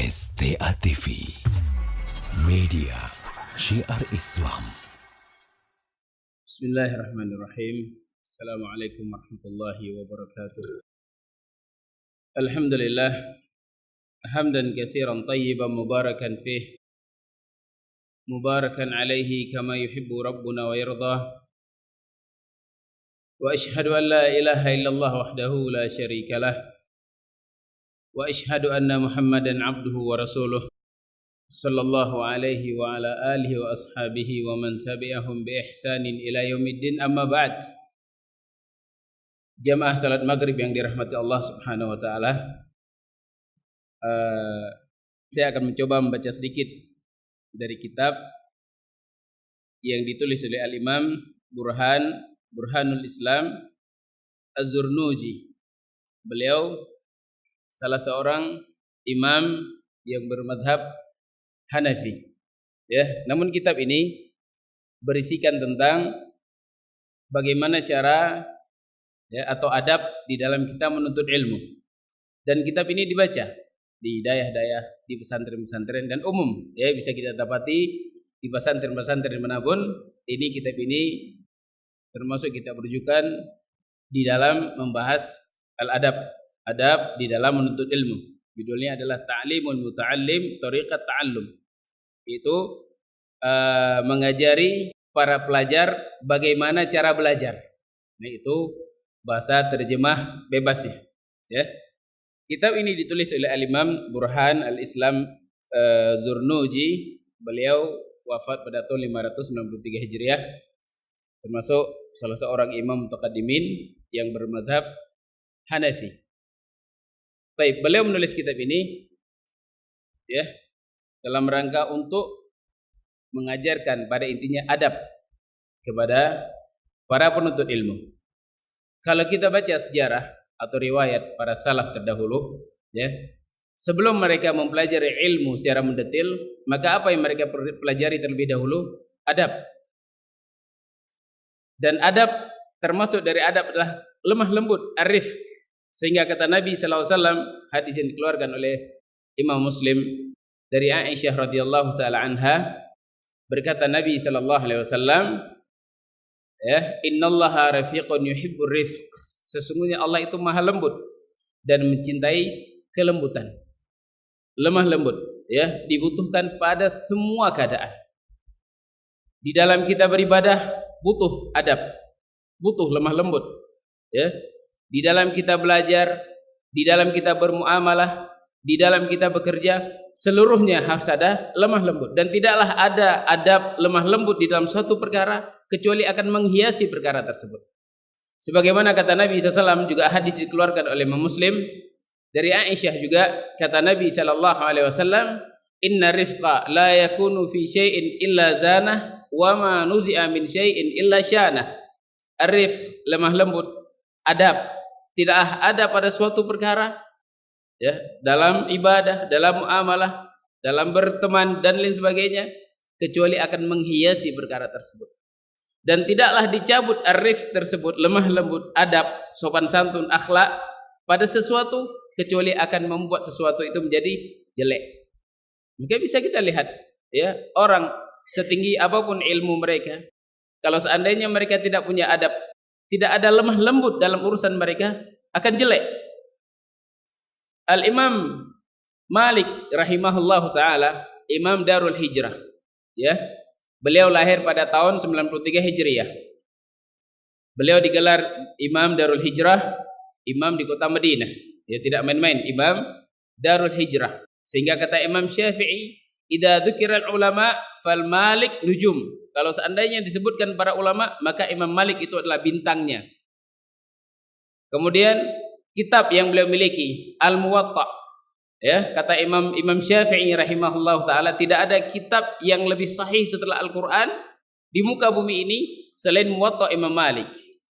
STA TV, media syiar Islam. Bismillahirrahmanirrahim. Assalamualaikum warahmatullahi wabarakatuh. Alhamdulillah, hamdan katsiran tayyiban mubarakan fih, mubarakan alaihi kama yuhibbu rabbuna wa yardah. Wa ashhadu an la ilaha illallah wahdahu la syarika lah. Wa ashhadu anna Muhammadan abduhu wa rasuluh sallallahu alaihi wa ala alihi wa ashabihi wa man tabi'ahum bi ihsanin ila yaumiddin, amma ba'd. Jamaah salat maghrib yang dirahmati Allah subhanahu wa ta'ala, saya akan mencoba membaca sedikit dari kitab yang ditulis oleh Al-Imam Burhanul Islam Az-Zurnuji. Beliau salah seorang imam yang bermadhab Hanafi. Ya, namun kitab ini berisikan tentang bagaimana cara atau adab di dalam kita menuntut ilmu. Dan kitab ini dibaca di daerah-daerah, di pesantren-pesantren dan umum. Ya, bisa kita dapati di pesantren-pesantren manapun. Ini kitab ini termasuk kitab rujukan di dalam membahas al-adab, adab di dalam menuntut ilmu. Judulnya adalah Ta'limul Muta'allim Thariqat Ta'allum. Itu mengajari para pelajar bagaimana cara belajar. Nah, itu bahasa terjemah bebas ya. Kitab ini ditulis oleh Al-Imam Burhan Al-Islam Zurnuji. Beliau wafat pada tahun 593 Hijriah. Termasuk salah seorang imam mutaqaddimin yang bermadhab Hanafi. Baik, beliau menulis kitab ini ya dalam rangka untuk mengajarkan pada intinya adab kepada para penuntut ilmu. Kalau kita baca sejarah atau riwayat para salaf terdahulu ya, sebelum mereka mempelajari ilmu secara mendetil, maka apa yang mereka pelajari terlebih dahulu? Adab. Dan adab, termasuk dari adab adalah lemah lembut, arif. Sehingga kata Nabi SAW, hadis yang dikeluarkan oleh Imam Muslim dari Aisyah radhiyallahu taala anha, berkata Nabi SAW, ya, innallaha rafiqun yuhibbur rifq. Sesungguhnya Allah itu maha lembut dan mencintai kelembutan. Lemah lembut ya dibutuhkan pada semua keadaan. Di dalam kita beribadah butuh adab, butuh lemah lembut ya. Di dalam kita belajar, di dalam kita bermuamalah, di dalam kita bekerja, seluruhnya harus ada lemah lembut. Dan tidaklah ada adab lemah lembut di dalam suatu perkara kecuali akan menghiasi perkara tersebut. Sebagaimana kata Nabi SAW, juga hadis dikeluarkan oleh Imam Muslim dari Aisyah juga, kata Nabi SAW, inna rifqa la yakunu fi syai'in illa zanah wa ma nuzi'a min syai'in illa syanah. Arif, lemah lembut, adab tidak ada pada suatu perkara ya, dalam ibadah, dalam muamalah, dalam berteman dan lain sebagainya, kecuali akan menghiasi perkara tersebut. Dan tidaklah dicabut arif tersebut, lemah lembut, adab, sopan santun, akhlak pada sesuatu kecuali akan membuat sesuatu itu menjadi jelek. Maka bisa kita lihat ya, orang setinggi apapun ilmu mereka, kalau seandainya mereka tidak punya adab, tidak ada lemah lembut dalam urusan mereka, akan jelek. Al-Imam Malik rahimahullahu ta'ala, Imam Darul Hijrah ya, beliau lahir pada tahun 93 Hijriah. Beliau digelar Imam Darul Hijrah, imam di kota Madinah ya, tidak main-main, Imam Darul Hijrah. Sehingga kata Imam Syafi'i, idza dzukiral ulama fal Malik nujum. Kalau seandainya disebutkan para ulama, maka Imam Malik itu adalah bintangnya. Kemudian kitab yang beliau miliki, Al-Muwatta. Ya, kata Imam Syafi'i rahimahullah taala, tidak ada kitab yang lebih sahih setelah Al-Qur'an di muka bumi ini selain Muwatta Imam Malik.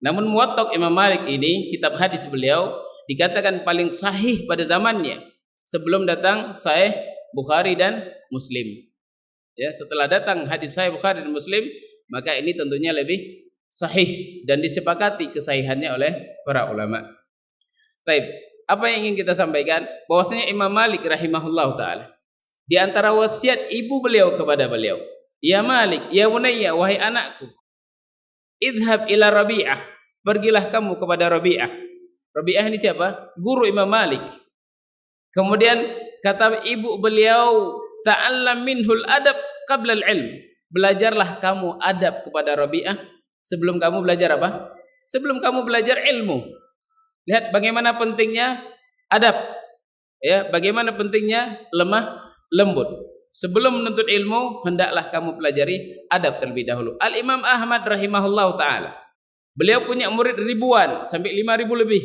Namun Muwatta Imam Malik ini, kitab hadis beliau, dikatakan paling sahih pada zamannya sebelum datang Sahih Bukhari dan Muslim. Ya, setelah datang hadis Sahih Bukhari dan Muslim, maka ini tentunya lebih sahih dan disepakati kesahihannya oleh para ulama. Taib, apa yang ingin kita sampaikan? Bahwasanya Imam Malik rahimahullah taala, Di antara wasiat ibu beliau kepada beliau, ya Malik, ya bunayya, wahai anakku, idhab ila Rabi'ah, pergilah kamu kepada Rabi'ah. Rabi'ah ini siapa? Guru Imam Malik. Kemudian kata ibu beliau, ta'allam minhul adab qabla al-ilm. Belajarlah kamu adab kepada Rabi'ah sebelum kamu belajar apa? Sebelum kamu belajar ilmu. Lihat bagaimana pentingnya adab. Ya, bagaimana pentingnya lemah lembut. Sebelum menuntut ilmu, hendaklah kamu pelajari adab terlebih dahulu. Al-Imam Ahmad rahimahullah ta'ala, beliau punya murid ribuan, sampai 5.000 lebih.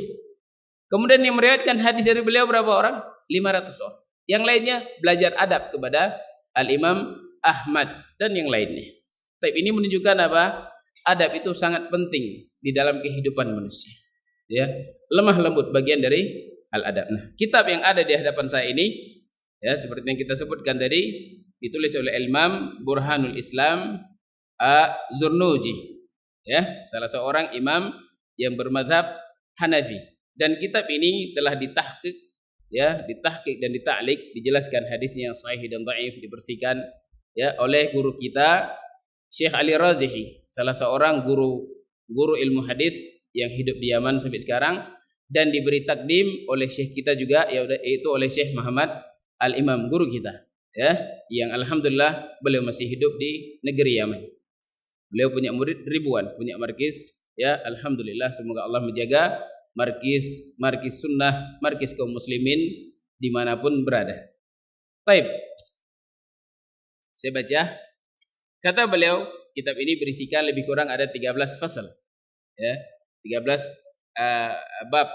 Kemudian yang meriwayatkan hadis dari beliau berapa orang? 500 orang. Yang lainnya belajar adab kepada Al-Imam Ahmad dan yang lainnya. Tapi ini menunjukkan apa? Adab itu sangat penting di dalam kehidupan manusia. Ya, lemah lembut bagian dari al-adab. Nah, kitab yang ada di hadapan saya ini, ya, seperti yang kita sebutkan tadi, ditulis oleh Imam Burhanul Islam Az-Zurnuji, ya, salah seorang imam yang bermadhab Hanafi. Dan kitab ini telah ditahqiq, ya, ditahqiq dan ditaklik, dijelaskan hadisnya yang sahih dan dhaif, dibersihkan, ya, oleh guru kita Syekh Ali Razihi, salah seorang guru ilmu hadis yang hidup di Yaman sampai sekarang, dan diberi takdim oleh Syekh kita juga, yaitu oleh Syekh Muhammad Al-Imam, guru kita, ya, yang alhamdulillah beliau masih hidup di negeri Yaman. Beliau punya murid ribuan, punya markis, ya, alhamdulillah, semoga Allah menjaga markis sunnah, markis kaum muslimin dimanapun berada. Taib, saya baca, kata beliau, kitab ini berisikan lebih kurang ada 13 fasal, ya, 13 bab.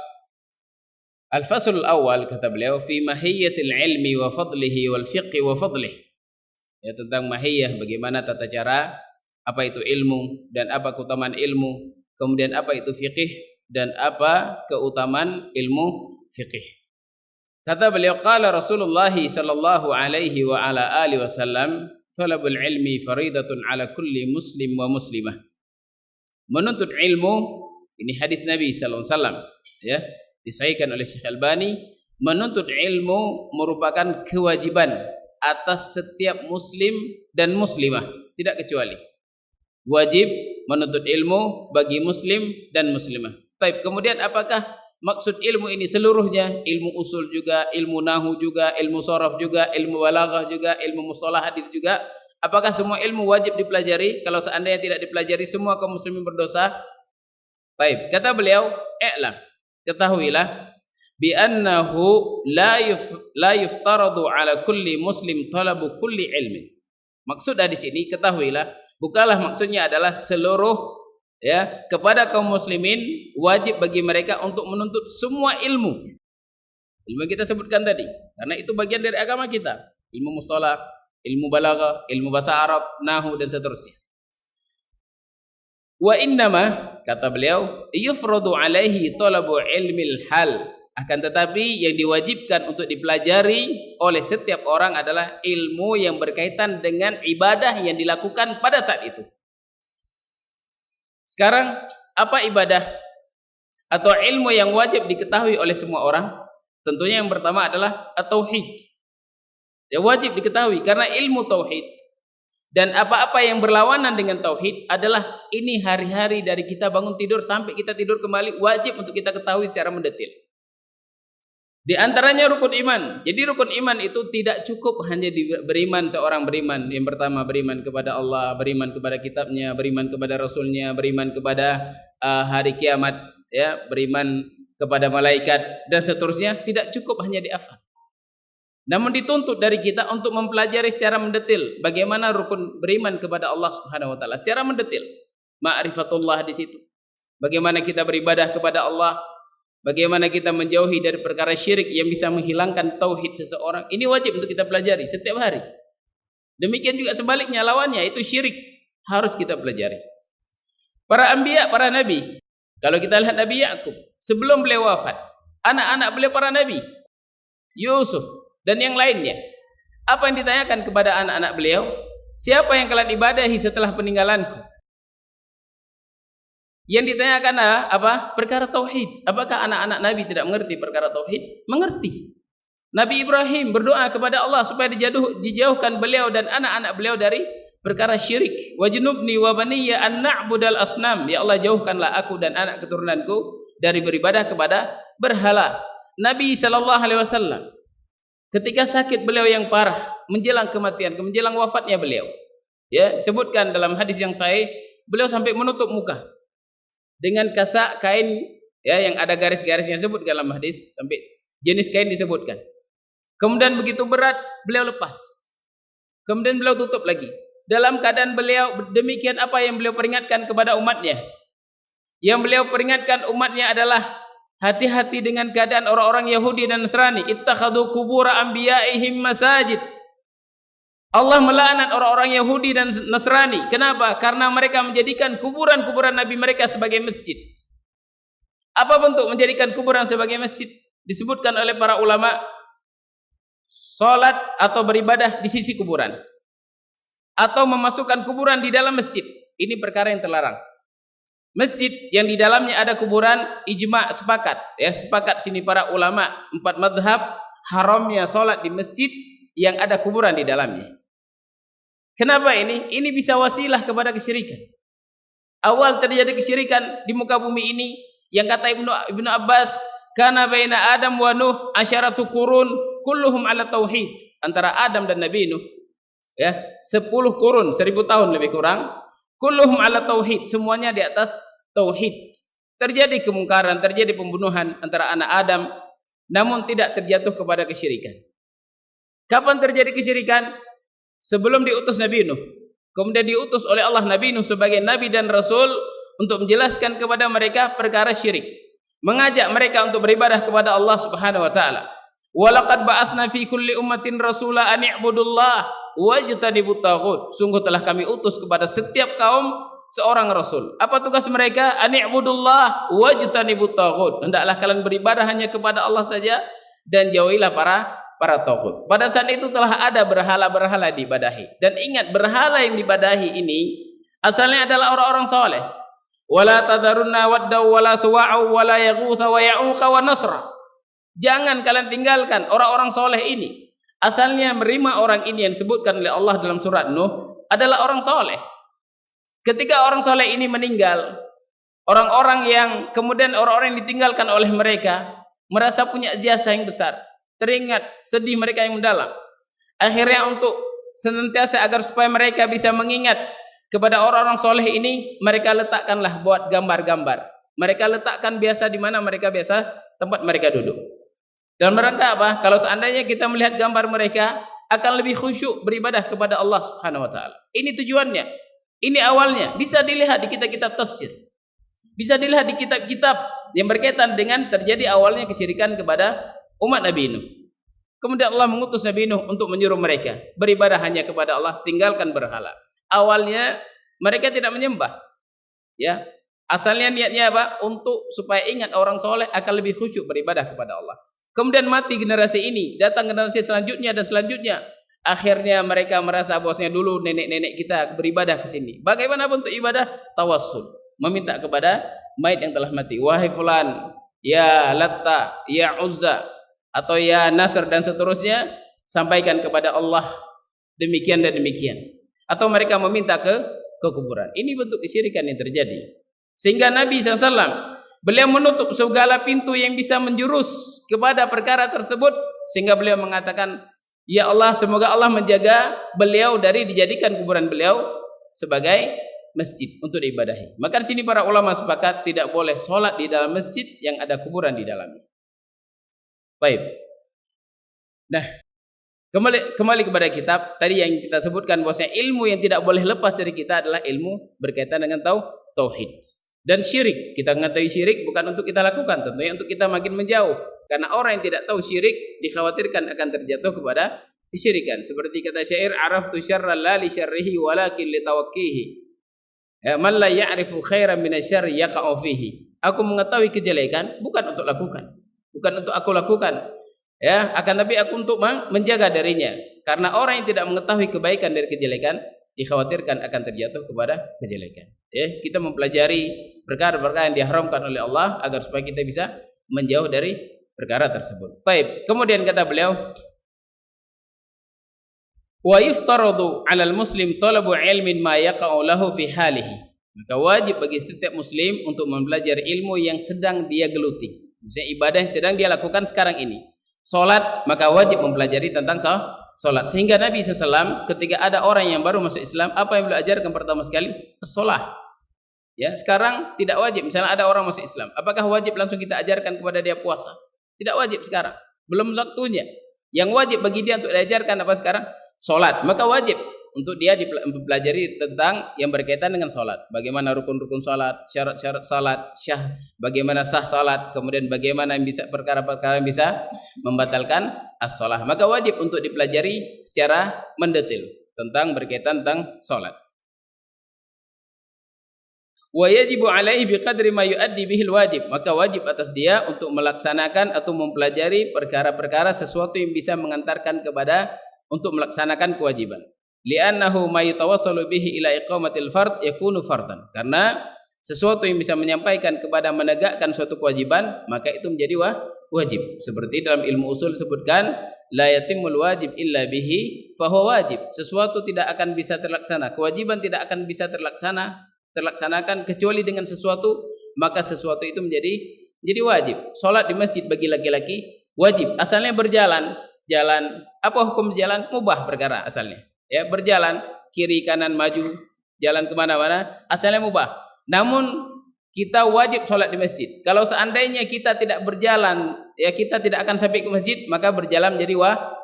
Al-fasl al-awwal, kata beliau, fi mahiyyatil ilmi wa fadlihi wal fiqhi wa fadlihi, ya, tentang mahiyah, bagaimana tata cara, apa itu ilmu dan apa keutamaan ilmu, kemudian apa itu fiqih dan apa keutamaan ilmu fiqih. Kata beliau, qala Rasulullah sallallahu alaihi wa ala alihi wasallam, talabul ilmi faridatun ala kulli muslim wa muslimah. Menuntut ilmu, ini hadis Nabi sallallahu alaihi wasallam, ya, disahihkan oleh Syekh Albani. Menuntut ilmu merupakan kewajiban atas setiap muslim dan muslimah, tidak kecuali. Wajib menuntut ilmu bagi muslim dan muslimah. Baik, kemudian apakah maksud ilmu ini seluruhnya? Ilmu usul juga, ilmu nahu juga, ilmu sharaf juga, ilmu balaghah juga, ilmu mustalah hadis juga. Apakah semua ilmu wajib dipelajari? Kalau seandainya tidak dipelajari, semua kaum muslimin berdosa? Baik, kata beliau, i'lam, ketahuilah, bi annahu la yuftaradu ala kulli muslim talabu kulli ilmin. Maksud dari sini, ketahuilah, bukanlah maksudnya adalah seluruh, ya, kepada kaum muslimin wajib bagi mereka untuk menuntut semua ilmu. Ilmu yang kita sebutkan tadi, karena itu bagian dari agama kita. Ilmu mustalah, ilmu balaghah, ilmu bahasa Arab, nahu dan seterusnya. Wa innama, kata beliau, yufradu alaihi talabu ilmil hal. Akan tetapi yang diwajibkan untuk dipelajari oleh setiap orang adalah ilmu yang berkaitan dengan ibadah yang dilakukan pada saat itu. Sekarang, apa ibadah atau ilmu yang wajib diketahui oleh semua orang? Tentunya yang pertama adalah at-tauhid. Ya, wajib diketahui karena ilmu tauhid dan apa-apa yang berlawanan dengan tauhid adalah ini hari-hari dari kita bangun tidur sampai kita tidur kembali, wajib untuk kita ketahui secara mendetil. Di antaranya rukun iman. Jadi rukun iman itu tidak cukup hanya beriman, seorang beriman. Yang pertama beriman kepada Allah, beriman kepada kitabnya, beriman kepada rasulnya, beriman kepada hari kiamat, ya, beriman kepada malaikat dan seterusnya. Tidak cukup hanya dihafal. Namun dituntut dari kita untuk mempelajari secara mendetil bagaimana rukun beriman kepada Allah Subhanahu wa taala secara mendetil. Ma'rifatullah di situ. Bagaimana kita beribadah kepada Allah, bagaimana kita menjauhi dari perkara syirik yang bisa menghilangkan tauhid seseorang. Ini wajib untuk kita pelajari setiap hari. Demikian juga sebaliknya, lawannya itu syirik, harus kita pelajari. Para anbiya, para nabi. Kalau kita lihat Nabi Yakub, sebelum beliau wafat, anak-anak beliau para nabi, Yusuf dan yang lainnya. Apa yang ditanyakan kepada anak-anak beliau? Siapa yang kalian ibadahi setelah peninggalanku? Yang ditanyakan apa? Perkara tauhid. Apakah anak-anak Nabi tidak mengerti perkara tauhid? Mengerti. Nabi Ibrahim berdoa kepada Allah supaya dijauhkan beliau dan anak-anak beliau dari perkara syirik. Wajnubni wa baniya an na'budal asnam. Ya Allah, jauhkanlah aku dan anak keturunanku dari beribadah kepada berhala. Nabi SAW ketika sakit beliau yang parah, menjelang kematian, menjelang wafatnya beliau, ya, disebutkan dalam hadis yang sahih, beliau sampai menutup muka dengan kasak kain, ya, yang ada garis-garisnya, disebut dalam hadis, sampai jenis kain disebutkan. Kemudian begitu berat beliau lepas, kemudian beliau tutup lagi. Dalam keadaan beliau demikian, apa yang beliau peringatkan kepada umatnya? Yang beliau peringatkan umatnya adalah hati-hati dengan keadaan orang-orang Yahudi dan Nasrani. Ittakhadhu qubura anbiya'ihim masajid. Allah melaknat orang-orang Yahudi dan Nasrani. Kenapa? Karena mereka menjadikan kuburan-kuburan nabi mereka sebagai masjid. Apa bentuk menjadikan kuburan sebagai masjid? Disebutkan oleh para ulama, salat atau beribadah di sisi kuburan, atau memasukkan kuburan di dalam masjid. Ini perkara yang terlarang. Masjid yang di dalamnya ada kuburan, ijma, sepakat, ya, sepakat sini para ulama 4 madhab haramnya salat di masjid yang ada kuburan di dalamnya. Kenapa ini? Ini bisa wasilah kepada kesyirikan. Awal terjadi kesyirikan di muka bumi ini, yang kata Ibnu Abbas, kana baina Adam wa Nuh asyaratu qurun kulluhum ala tauhid. Antara Adam dan Nabi Nuh, ya, 10 kurun, 1000 tahun lebih kurang, kulluhum ala tauhid, semuanya di atas tauhid. Terjadi kemungkaran, terjadi pembunuhan antara anak Adam, namun tidak terjatuh kepada kesyirikan. Kapan terjadi kesyirikan? Sebelum diutus Nabi Nuh. Kemudian diutus oleh Allah Nabi Nuh sebagai nabi dan rasul untuk menjelaskan kepada mereka perkara syirik, mengajak mereka untuk beribadah kepada Allah Subhanahu wa taala. Walaqad ba'asna fi kulli ummatin rasula an i'budullah wajtanibut taghut. Sungguh telah kami utus kepada setiap kaum seorang rasul. Apa tugas mereka? An i'budullah wajtanibut taghut. Hendaklah kalian beribadah hanya kepada Allah saja dan jauhilah para taghut. Pada saat itu telah ada berhala-berhala diibadahi. Dan ingat, berhala yang diibadahi ini asalnya adalah orang-orang saleh. Wala tadharunna wadda wala suwa'u wala yaghutha wa ya'uqa wa nasra. Jangan kalian tinggalkan orang-orang soleh ini. Asalnya menerima orang ini yang disebutkan oleh Allah dalam surat Nuh adalah orang soleh. Ketika orang soleh ini meninggal, orang-orang yang kemudian orang-orang yang ditinggalkan oleh mereka merasa punya jasa yang besar, teringat sedih mereka yang mendalam. Akhirnya untuk senantiasa agar supaya mereka bisa mengingat kepada orang-orang soleh ini, mereka letakkanlah buat gambar-gambar. Mereka letakkan biasa di mana mereka biasa tempat mereka duduk. Dan merangka apa? Kalau seandainya kita melihat gambar mereka, akan lebih khusyuk beribadah kepada Allah Subhanahu wa taala. Ini tujuannya. Ini awalnya. Bisa dilihat di kitab-kitab tafsir. Bisa dilihat di kitab-kitab yang berkaitan dengan terjadi awalnya kesyirikan kepada umat Nabi Nuh. Kemudian Allah mengutus Nabi Nuh untuk menyuruh mereka beribadah hanya kepada Allah, tinggalkan berhala. Awalnya mereka tidak menyembah. Ya. Asalnya niatnya apa? Untuk supaya ingat orang soleh akan lebih khusyuk beribadah kepada Allah. Kemudian mati generasi ini, datang generasi selanjutnya dan selanjutnya. Akhirnya mereka merasa bahwasanya dulu nenek-nenek kita beribadah ke sini. Bagaimana bentuk ibadah? Tawassul, meminta kepada mayit yang telah mati. Wahai fulan, ya Latta, ya Uzza, atau ya Nasr dan seterusnya, sampaikan kepada Allah demikian dan demikian. Atau mereka meminta ke kuburan. Ini bentuk kesyirikan yang terjadi. Sehingga Nabi SAW beliau menutup segala pintu yang bisa menjurus kepada perkara tersebut, sehingga beliau mengatakan, ya Allah, semoga Allah menjaga beliau dari dijadikan kuburan beliau sebagai masjid untuk diibadahi. Maka di sini para ulama sepakat tidak boleh sholat di dalam masjid yang ada kuburan di dalamnya. Baik. Nah, kembali kepada kitab tadi yang kita sebutkan, bahwasanya ilmu yang tidak boleh lepas dari kita adalah ilmu berkaitan dengan tauhid. Dan syirik, kita mengetahui syirik bukan untuk kita lakukan, tentunya untuk kita makin menjauh. Karena orang yang tidak tahu syirik dikhawatirkan akan terjatuh kepada kesyirikan. Seperti kata syair, araftu syarra la li syarrihi walakin li tawakkihi. Ya, man la ya'rifu khairan min asyarri yaqa'u fihi. Aku mengetahui kejelekan bukan untuk lakukan, bukan untuk aku lakukan. Ya, akan tapi aku untuk menjaga darinya. Karena orang yang tidak mengetahui kebaikan dari kejelekan dikhawatirkan akan terjatuh kepada kejelekan. Ya, kita mempelajari perkara-perkara yang diharamkan oleh Allah agar supaya kita bisa menjauh dari perkara tersebut. Baik, kemudian kata beliau, wa yuftaradu 'alal muslim talabu ilmin ma yaqa'u lahu fi halihi. Maka wajib bagi setiap muslim untuk mempelajari ilmu yang sedang dia geluti. Misalnya ibadah yang sedang dia lakukan sekarang ini. Salat, maka wajib mempelajari tentang salat. Sehingga Nabi SAW ketika ada orang yang baru masuk Islam, apa yang beliau ajarkan pertama sekali? Salat. Ya, sekarang tidak wajib. Misalnya ada orang masuk Islam, apakah wajib langsung kita ajarkan kepada dia puasa? Tidak wajib sekarang. Belum waktunya. Yang wajib bagi dia untuk diajarkan apa sekarang? Salat. Maka wajib untuk dia dipelajari tentang yang berkaitan dengan salat. Bagaimana rukun-rukun salat, syarat-syarat salat, bagaimana sah salat, kemudian bagaimana yang bisa perkara-perkara yang bisa membatalkan as-shalah. Maka wajib untuk dipelajari secara mendetil tentang berkaitan tentang salat. Wa yajibu alaihi biqadri ma yuaddi bihil wajib. Maka wajib atas dia untuk melaksanakan atau mempelajari perkara-perkara sesuatu yang bisa mengantarkan kepada untuk melaksanakan kewajiban. Li'annahu ma yatawassalu bihi ila iqamatil fard yakunu fardan. Karena sesuatu yang bisa menyampaikan kepada menegakkan suatu kewajiban, maka itu menjadi wajib. Seperti dalam ilmu usul disebutkan, la yatimul wajib illa bihi fahuwa wajib. Sesuatu tidak akan bisa terlaksana, kewajiban tidak akan bisa terlaksanakan kecuali dengan sesuatu, maka sesuatu itu menjadi wajib. Salat di masjid bagi laki-laki wajib. Asalnya berjalan, apa hukum jalan? Mubah perkara asalnya. Ya, berjalan kiri kanan maju, jalan kemana-mana, asalnya mubah. Namun kita wajib sholat di masjid. Kalau seandainya kita tidak berjalan, ya kita tidak akan sampai ke masjid, maka berjalan menjadi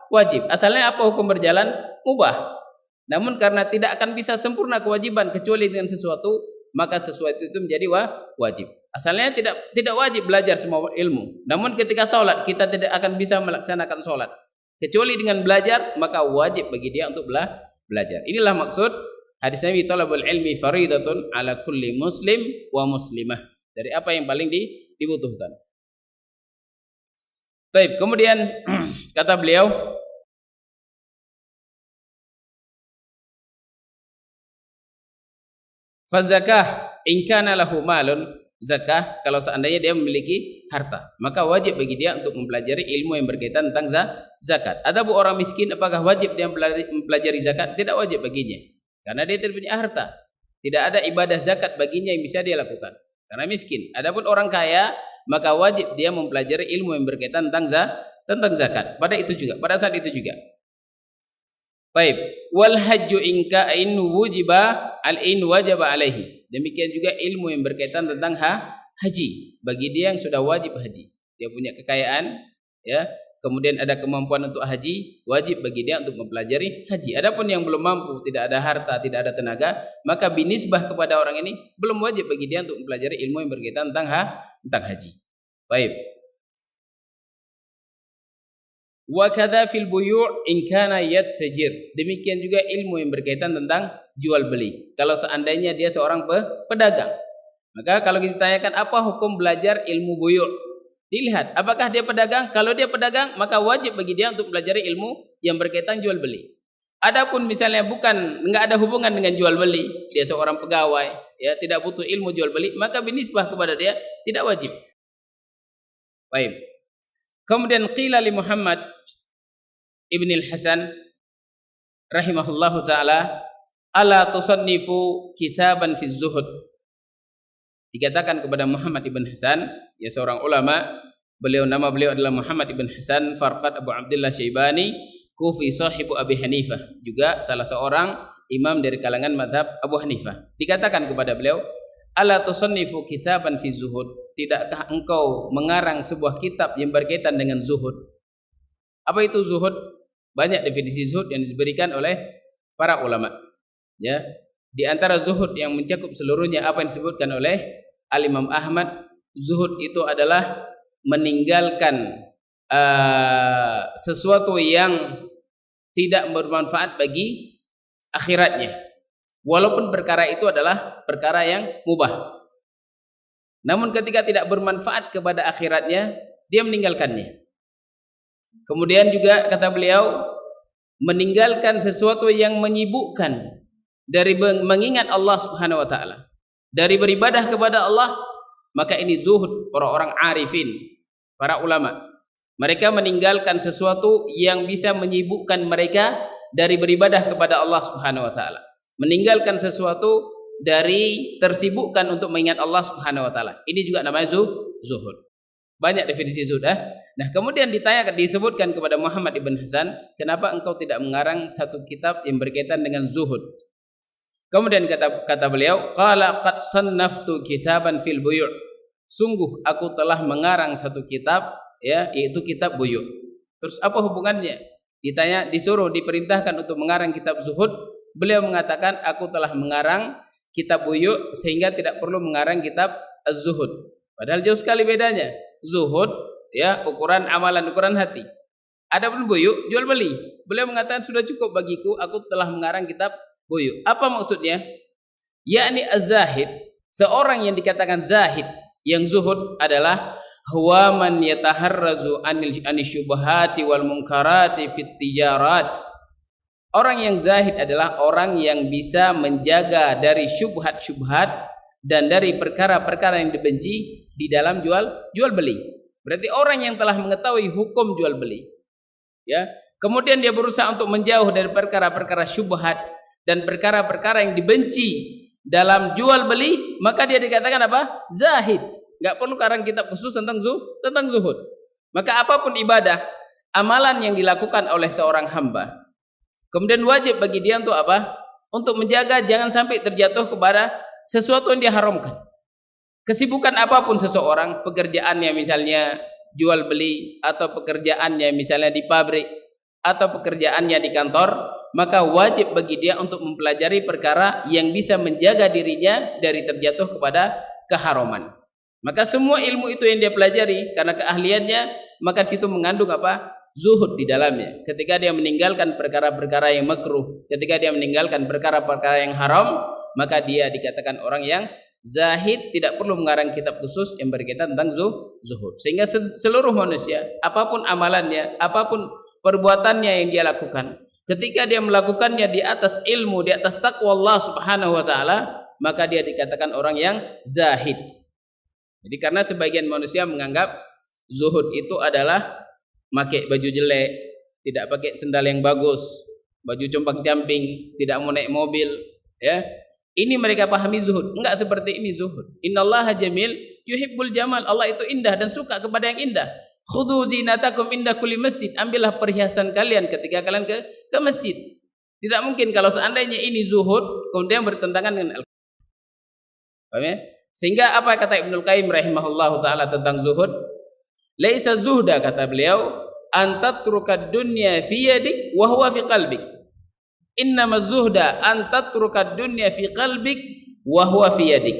wajib. Asalnya apa hukum berjalan? Mubah. Namun karena tidak akan bisa sempurna kewajiban kecuali dengan sesuatu, maka sesuatu itu menjadi wajib. Asalnya tidak wajib belajar semua ilmu. Namun ketika sholat kita tidak akan bisa melaksanakan sholat kecuali dengan belajar, maka wajib bagi dia untuk belajar. Inilah maksud hadis Nabi, talabul ilmi faridatun ala kulli muslim wa muslimah. Dari apa yang paling dibutuhkan. Baik, kemudian kata beliau, fazakah in kana lahu malun. Zakah, kalau seandainya dia memiliki harta, maka wajib bagi dia untuk mempelajari ilmu yang berkaitan tentang zakat. Adapun orang miskin, apakah wajib dia mempelajari zakat? Tidak wajib baginya, karena dia tidak punya harta. Tidak ada ibadah zakat baginya yang bisa dia lakukan, karena miskin. Adapun orang kaya, maka wajib dia mempelajari ilmu yang berkaitan tentang zakat. Pada saat itu juga. Baik, wal hajju in wajaba alaihi. Demikian juga ilmu yang berkaitan tentang haji bagi dia yang sudah wajib haji. Dia punya kekayaan, ya, kemudian ada kemampuan untuk haji, wajib bagi dia untuk mempelajari haji. Adapun yang belum mampu, tidak ada harta, tidak ada tenaga, maka binisbah kepada orang ini belum wajib bagi dia untuk mempelajari ilmu yang berkaitan tentang haji. Baik. Wa kadza fil buyu' in kana yattajir. Demikian juga ilmu yang berkaitan tentang jual beli. Kalau seandainya dia seorang pedagang, maka kalau ditanyakan apa hukum belajar ilmu buyu', dilihat apakah dia pedagang. Kalau dia pedagang, maka wajib bagi dia untuk belajar ilmu yang berkaitan jual beli. Adapun misalnya enggak ada hubungan dengan jual beli, dia seorang pegawai, ya, tidak butuh ilmu jual beli, maka binisbah kepada dia tidak wajib. Baik. Kemudian qila li Muhammad ibn al-Hasan rahimahullahu ta'ala, ala tusannifu kitaban fi zuhud. Dikatakan kepada Muhammad ibn Hasan, ya seorang ulama, nama beliau adalah Muhammad ibn Hasan Farqad Abu Abdullah Syaibani, Kufi sahibu Abi Hanifah, juga salah seorang imam dari kalangan madhab Abu Hanifah. Dikatakan kepada beliau, ala tusannifu kitaban fi zuhud. Tidakkah engkau mengarang sebuah kitab yang berkaitan dengan zuhud? Apa itu zuhud? Banyak definisi zuhud yang diberikan oleh para ulama. Ya, di antara zuhud yang mencakup seluruhnya apa yang disebutkan oleh Al-Imam Ahmad, zuhud itu adalah meninggalkan sesuatu yang tidak bermanfaat bagi akhiratnya, walaupun perkara itu adalah perkara yang mubah. Namun ketika tidak bermanfaat kepada akhiratnya, dia meninggalkannya. Kemudian juga kata beliau, meninggalkan sesuatu yang menyibukkan dari mengingat Allah Subhanahu wa taala, dari beribadah kepada Allah, maka ini zuhud orang-orang arifin, para ulama. Mereka meninggalkan sesuatu yang bisa menyibukkan mereka dari beribadah kepada Allah Subhanahu wa taala. Meninggalkan sesuatu dari tersibukkan untuk mengingat Allah Subhanahu wa taala. Ini juga namanya zuhud. Banyak definisi zuhud. Nah, kemudian disebutkan kepada Muhammad ibn Hasan, kenapa engkau tidak mengarang satu kitab yang berkaitan dengan zuhud? Kemudian kata beliau, qala qad sannaftu kitaban fil buyu'. Sungguh aku telah mengarang satu kitab, ya, yaitu kitab buyu'. Terus apa hubungannya? Diperintahkan untuk mengarang kitab zuhud. Beliau mengatakan, aku telah mengarang kitab buyu' sehingga tidak perlu mengarang kitab az-zuhud. Padahal jauh sekali bedanya. Zuhud, ya, ukuran amalan, ukuran hati. Adapun buyu', jual beli. Beliau mengatakan, sudah cukup bagiku, aku telah mengarang kitab buyu'. Apa maksudnya? Yakni az-zahid, seorang yang dikatakan zahid, yang zuhud adalah huwa man yataharrazu anil syubhati wal munkarati fit tijarat. Orang yang zahid adalah orang yang bisa menjaga dari syubhat-syubhat dan dari perkara-perkara yang dibenci di dalam jual beli. Berarti orang yang telah mengetahui hukum jual beli, ya, kemudian dia berusaha untuk menjauh dari perkara-perkara syubhat dan perkara-perkara yang dibenci dalam jual beli, maka dia dikatakan apa? Zahid. Enggak perlu karang kitab khusus tentang zuhud. Maka apapun ibadah, amalan yang dilakukan oleh seorang hamba, kemudian wajib bagi dia untuk apa? Untuk menjaga jangan sampai terjatuh kepada sesuatu yang dia haramkan. Kesibukan apapun seseorang, pekerjaannya misalnya jual beli, atau pekerjaannya misalnya di pabrik, atau pekerjaannya di kantor, maka wajib bagi dia untuk mempelajari perkara yang bisa menjaga dirinya dari terjatuh kepada keharaman. Maka semua ilmu itu yang dia pelajari karena keahliannya, maka situ mengandung apa? Zuhud di dalamnya. Ketika dia meninggalkan perkara-perkara yang makruh, ketika dia meninggalkan perkara-perkara yang haram, maka dia dikatakan orang yang zahid, tidak perlu mengarang kitab khusus yang berkaitan tentang zuhud. Sehingga seluruh manusia, apapun amalannya, apapun perbuatannya yang dia lakukan, ketika dia melakukannya di atas ilmu, di atas takwa Allah Subhanahu wa taala, maka dia dikatakan orang yang zahid. Jadi karena sebagian manusia menganggap zuhud itu adalah pakai baju jelek, tidak pakai sendal yang bagus, baju compang-camping, tidak mau naik mobil, ya. Ini mereka pahami zuhud. Enggak seperti ini zuhud. Innallaha jamil yuhibbul jamal. Allah itu indah dan suka kepada yang indah. Khudhu zinatakum inda kulli masjid. Ambillah perhiasan kalian ketika kalian ke masjid. Tidak mungkin kalau seandainya ini zuhud kemudian bertentangan dengan Al-Quran. Paham ya? Sehingga apa kata Ibnul Qayyim rahimahullahu taala tentang zuhud? Laisa zuhda, kata beliau, antatrukad dunya fi yadik wa huwa fi qalbik. Innama zuhda antatrukad dunya fi qalbik wa huwa fi yadik.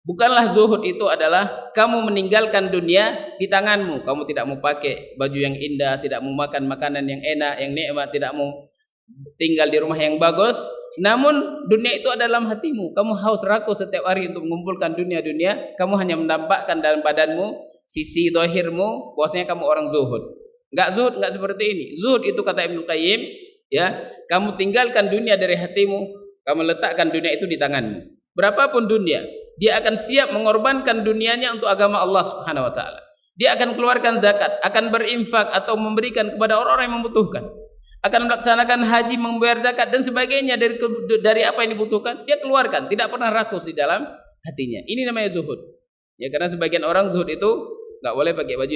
Bukanlah zuhud itu adalah kamu meninggalkan dunia di tanganmu. Kamu tidak mau pakai baju yang indah, tidak mau makan makanan yang enak, yang nikmat, tidak mau tinggal di rumah yang bagus. Namun dunia itu ada dalam hatimu. Kamu haus rakus setiap hari untuk mengumpulkan dunia-dunia. Kamu hanya menampakkan dalam badanmu sisi zahirmu bahwasanya kamu orang zuhud. Enggak zuhud, enggak seperti ini. Zuhud itu kata Ibnu Qayyim, ya, kamu tinggalkan dunia dari hatimu, kamu letakkan dunia itu di tanganmu. Berapapun dunia, dia akan siap mengorbankan dunianya untuk agama Allah Subhanahu wa taala. Dia akan keluarkan zakat, akan berinfak atau memberikan kepada orang-orang yang membutuhkan. Akan melaksanakan haji, membayar zakat dan sebagainya dari apa yang dibutuhkan, dia keluarkan, tidak pernah rakus di dalam hatinya. Ini namanya zuhud. Ya, karena sebagian orang zuhud itu enggak boleh pakai baju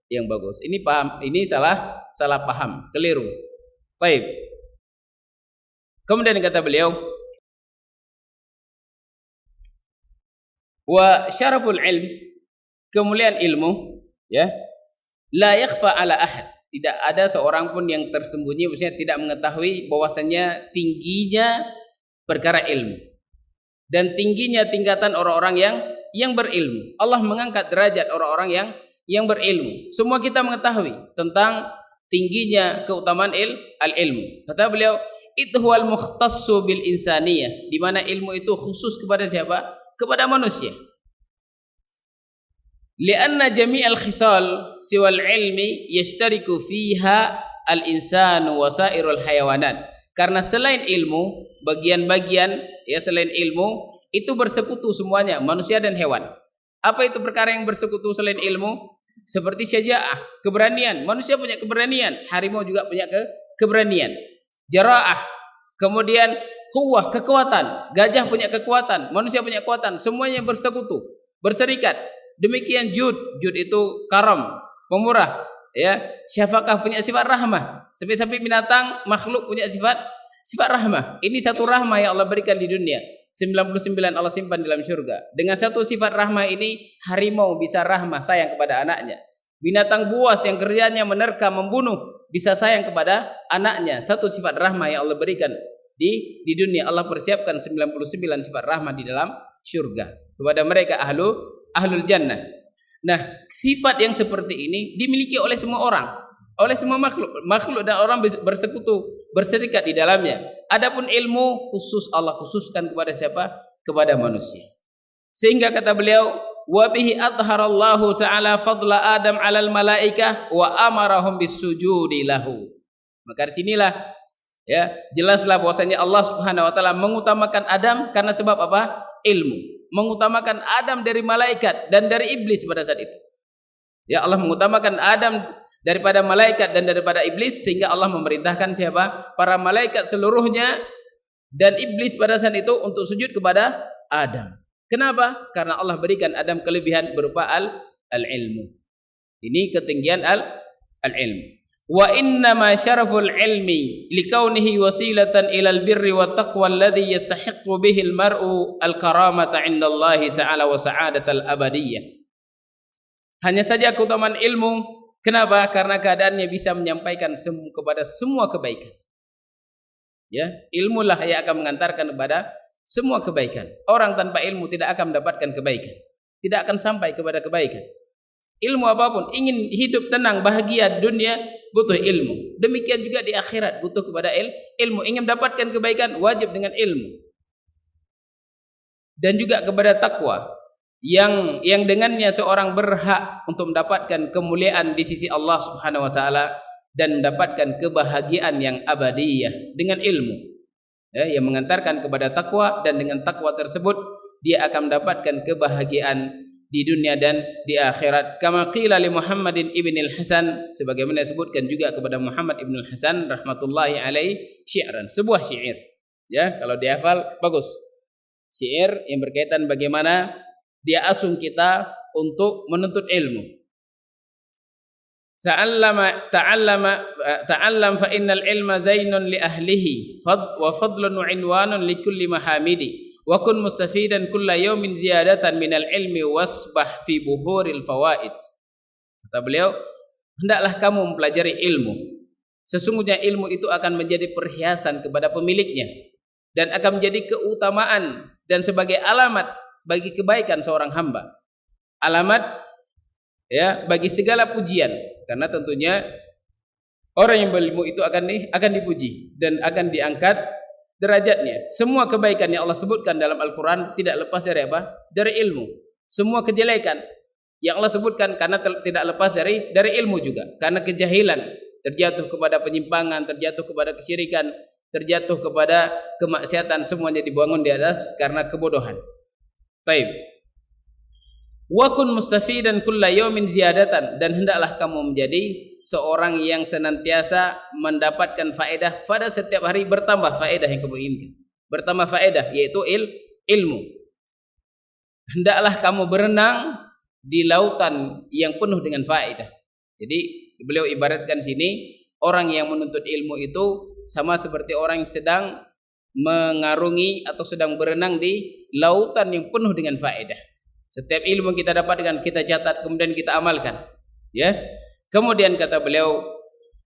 yang bagus. Ini paham, ini salah paham, keliru. Baik. Kemudian kata beliau, wa syaraful ilm, kemuliaan ilmu, ya, la yakhfa ala ahad. Tidak ada seorang pun yang tersembunyi, maksudnya tidak mengetahui bahwasannya tingginya perkara ilmu dan tingginya tingkatan orang-orang yang berilmu. Allah mengangkat derajat orang-orang yang berilmu. Semua kita mengetahui tentang tingginya keutamaan al-ilmu. Kata beliau, itu huwal mukhtassu bil insaniyah, di mana ilmu itu khusus kepada siapa? Kepada manusia. Lianna jami'al khisal siwal ilmi yashtariku fiha al-insanu wa sairul hayawanat. Karena selain ilmu, bagian-bagian, ya, selain ilmu itu bersekutu semuanya, manusia dan hewan. Apa itu perkara yang bersekutu selain ilmu? Seperti syaja'ah, keberanian. Manusia punya keberanian, harimau juga punya keberanian. Jara'ah, kemudian quwwah, kekuatan. Gajah punya kekuatan, manusia punya kekuatan. Semuanya bersekutu, berserikat. Demikian jud itu karam, pemurah, ya. Syafaqah punya sifat rahmah. Sampai binatang makhluk punya sifat rahmah. Ini satu rahmah yang Allah berikan di dunia. 99 Allah simpan dalam surga. Dengan satu sifat rahmah ini, harimau bisa rahmah sayang kepada anaknya. Binatang buas yang kerjanya menerkam, membunuh, bisa sayang kepada anaknya. Satu sifat rahmah yang Allah berikan di dunia. Allah persiapkan 99 sifat rahmah di dalam surga kepada mereka ahlul jannah. Nah, sifat yang seperti ini dimiliki oleh semua orang, oleh semua makhluk dan orang bersekutu, berserikat di dalamnya. Adapun ilmu khusus Allah khususkan kepada siapa? Kepada manusia. Sehingga kata beliau, wa bihi adharallahu ta'ala fadla Adam 'alal malaikah wa amarahum bisujudi lahu. Maka di sinilah ya, jelaslah bahwasanya Allah Subhanahu wa taala mengutamakan Adam karena sebab apa? Ilmu. Mengutamakan Adam dari malaikat dan dari iblis pada saat itu. Ya, Allah mengutamakan Adam daripada malaikat dan daripada iblis, sehingga Allah memerintahkan siapa? Para malaikat seluruhnya dan iblis pada saat itu untuk sujud kepada Adam. Kenapa? Karena Allah berikan Adam kelebihan berupa al-ilmu. Ini ketinggian al-ilmu. Wa inna ma syaraful ilmi likaunihi wasilatan ilal birri wat taqwa alladhi yastahiqqu bihi al-mar'u al-karamata 'inda Allah ta'ala wa sa'adatal abadiyyah. Hanya saja keutamaan ilmu. Kenapa? Karena keadaannya bisa menyampaikan kepada semua kebaikan. Ya, ilmulah yang akan mengantarkan kepada semua kebaikan. Orang tanpa ilmu tidak akan mendapatkan kebaikan, tidak akan sampai kepada kebaikan. Ilmu apapun, ingin hidup tenang, bahagia dunia, butuh ilmu. Demikian juga di akhirat butuh kepada ilmu. Ingin mendapatkan kebaikan, wajib dengan ilmu. Dan juga kepada takwa, yang dengannya seorang berhak untuk mendapatkan kemuliaan di sisi Allah Subhanahu wa taala dan mendapatkan kebahagiaan yang abadiyah dengan ilmu. Ya, yang mengantarkan kepada takwa, dan dengan takwa tersebut dia akan mendapatkan kebahagiaan di dunia dan di akhirat. Kama qila li Muhammadin ibn al-Hasan, sebagaimana disebutkan juga kepada Muhammad ibn al-Hasan rahmatullahi alaihi, syi'ran, sebuah syair. Ya, kalau dihafal bagus. Syair yang berkaitan bagaimana dia asung kita untuk menuntut ilmu. Ta'allam fa innal ilma zainun li ahlihi wa fadlun wa inwanun li kulli mahamidi wa kun mustafidan kulla yawmin ziyadatan minal ilmi wasbah fi buhuril fawaid. Kata beliau, hendaklah kamu mempelajari ilmu. Sesungguhnya ilmu itu akan menjadi perhiasan kepada pemiliknya dan akan menjadi keutamaan dan sebagai alamat bagi kebaikan seorang hamba, alamat ya bagi segala pujian, karena tentunya orang yang berilmu itu akan dipuji dan akan diangkat derajatnya. Semua kebaikan yang Allah sebutkan dalam Al-Quran tidak lepas dari apa? Dari ilmu. Semua kejelekan yang Allah sebutkan karena tidak lepas dari ilmu juga. Karena kejahilan, terjatuh kepada penyimpangan, terjatuh kepada kesyirikan, terjatuh kepada kemaksiatan, semuanya dibangun di atas karena kebodohan. Baik. Wa kun mustafidan kulla yawmin ziyadatan, dan hendaklah kamu menjadi seorang yang senantiasa mendapatkan faedah pada setiap hari, bertambah faedah yang kamu inginkan. Bertambah faedah yaitu ilmu. Hendaklah kamu berenang di lautan yang penuh dengan faedah. Jadi beliau ibaratkan sini, orang yang menuntut ilmu itu sama seperti orang yang sedang mengarungi atau sedang berenang di lautan yang penuh dengan faedah. Setiap ilmu yang kita dapatkan kita catat, kemudian kita amalkan. Ya. Kemudian kata beliau,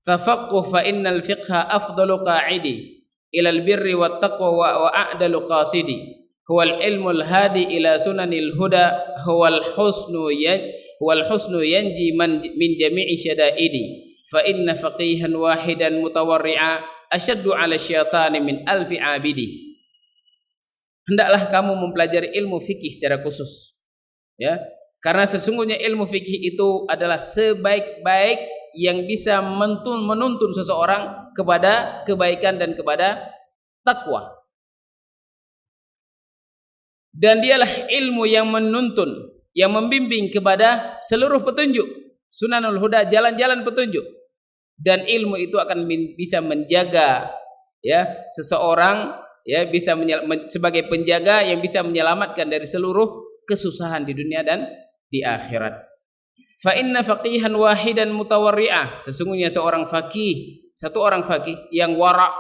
tafaqquh fa innal fiqha afdalu qa'idi ila al-birri wat taqwa wa a'dalu qasidi. Huwal ilmul hadi ila sunanil huda, huwal husnu yanji min jami'i syada'idi. Fa inna faqihan wahidan mutawarri'a asyaddu 'ala syaitani min alfi 'abidi. Hendaklah kamu mempelajari ilmu fikih secara khusus. Ya, karena sesungguhnya ilmu fikih itu adalah sebaik-baik yang bisa menuntun seseorang kepada kebaikan dan kepada takwa. Dan dialah ilmu yang menuntun, yang membimbing kepada seluruh petunjuk. Sunanul huda, jalan-jalan petunjuk. Dan ilmu itu akan bisa menjaga ya seseorang, ya bisa sebagai penjaga yang bisa menyelamatkan dari seluruh kesusahan di dunia dan di akhirat. Fa inna faqihan wahidan mutawarri'ah, sesungguhnya seorang faqih, satu orang faqih yang wara',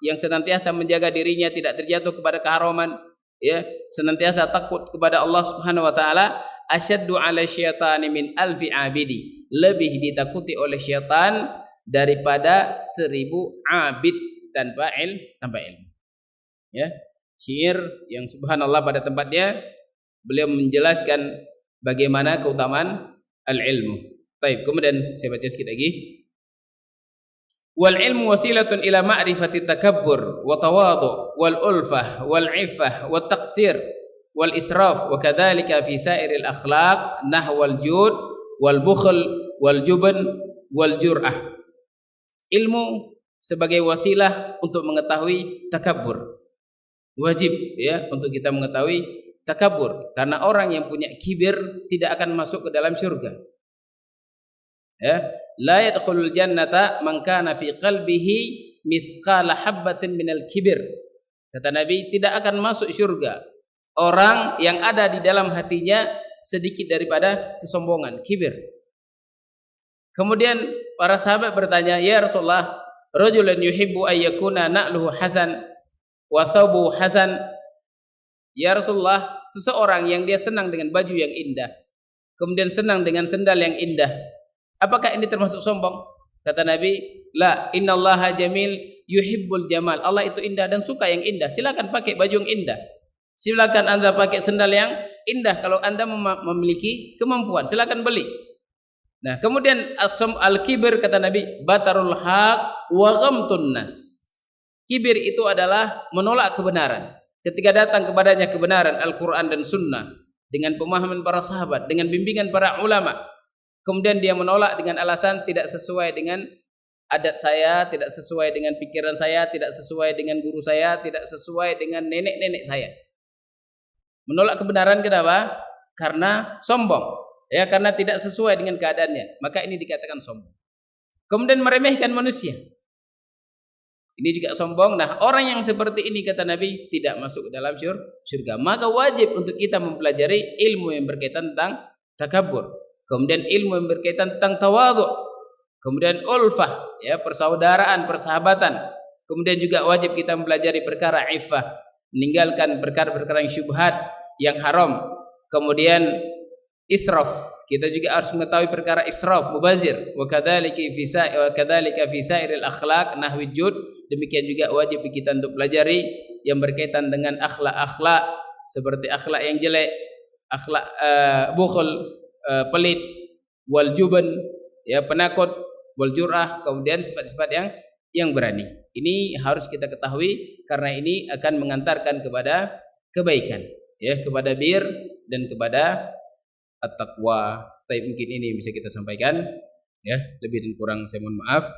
yang senantiasa menjaga dirinya tidak terjatuh kepada keharaman, ya, senantiasa takut kepada Allah Subhanahu wa taala, asyaddu 'ala syaitani min alfi 'abidi, lebih ditakuti oleh syaitan daripada 1000 abid tanpa ilmu. Ya, syair yang subhanallah pada tempatnya beliau menjelaskan bagaimana keutamaan al-ilmu. Baik, kemudian saya baca sedikit lagi. Wal ilmu wasilatun ila ma'rifati takabbur wa tawadhu wal ulfah wal 'iffah wat taqtir wal israf wa kadzalika fi sa'iril akhlaq nahwal jud wal bukhl wal jubn wal jur'ah. Ilmu sebagai wasilah untuk mengetahui takabbur. Wajib ya untuk kita mengetahui takabbur, karena orang yang punya kibir tidak akan masuk ke dalam syurga. Ya, la yadkhulul jannata man kana fi qalbihi mithqala habatin minal kibir. Kata Nabi, tidak akan masuk syurga orang yang ada di dalam hatinya sedikit daripada kesombongan, kibir. Kemudian para sahabat bertanya, "Ya Rasulullah, rajulun yuhibbu ay yakuna na'luhu hasan wa thawbuhu hasan." Ya Rasulullah, seseorang yang dia senang dengan baju yang indah, kemudian senang dengan sendal yang indah, apakah ini termasuk sombong? Kata Nabi, "La, innallaha jamil yuhibbul jamal." Allah itu indah dan suka yang indah. Silakan pakai baju yang indah. Silakan Anda pakai sendal yang indah kalau Anda memiliki kemampuan. Silakan beli. Nah, kemudian al-kibir kata Nabi, batarul haq wa ghamtun nas. Kibir itu adalah menolak kebenaran. Ketika datang kepadanya kebenaran Al-Quran dan Sunnah dengan pemahaman para sahabat, dengan bimbingan para ulama, kemudian dia menolak dengan alasan tidak sesuai dengan adat saya, tidak sesuai dengan pikiran saya, tidak sesuai dengan guru saya, tidak sesuai dengan nenek-nenek saya. Menolak kebenaran kenapa? Karena sombong. Ya, karena tidak sesuai dengan keadaannya, maka ini dikatakan sombong. Kemudian meremehkan manusia, ini juga sombong. Nah, orang yang seperti ini kata Nabi tidak masuk ke dalam syurga. Maka wajib untuk kita mempelajari ilmu yang berkaitan tentang takabbur, kemudian ilmu yang berkaitan tentang tawadhu, kemudian ulfah, ya, persaudaraan, persahabatan. Kemudian juga wajib kita mempelajari perkara iffah, meninggalkan perkara-perkara yang syubhat, yang haram. Kemudian israf, kita juga harus mengetahui perkara israf, mubazir. Wa kadzalika fi sa'iril akhlaq nahwi jud. Demikian juga wajib kita untuk pelajari yang berkaitan dengan akhlak-akhlak, seperti akhlak yang jelek, akhlak bukhl, pelit, wal jubn, ya, penakut, wal jur'ah, kemudian sifat-sifat yang berani. Ini harus kita ketahui karena ini akan mengantarkan kepada kebaikan, ya, kepada bir dan kepada at-taqwa. Tapi mungkin ini bisa kita sampaikan, ya, lebih dan kurang saya mohon maaf.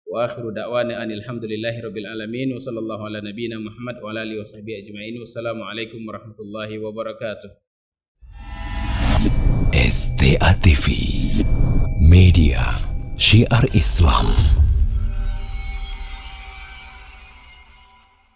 Wa akhiru da'wana alhamdulillahi rabbil alamin wa sallallahu ala nabiyyina Muhammad wa ala alihi washabbihi ajma'in. Wassalamualaikum warahmatullahi wabarakatuh. STA TV Media Syiar Islam.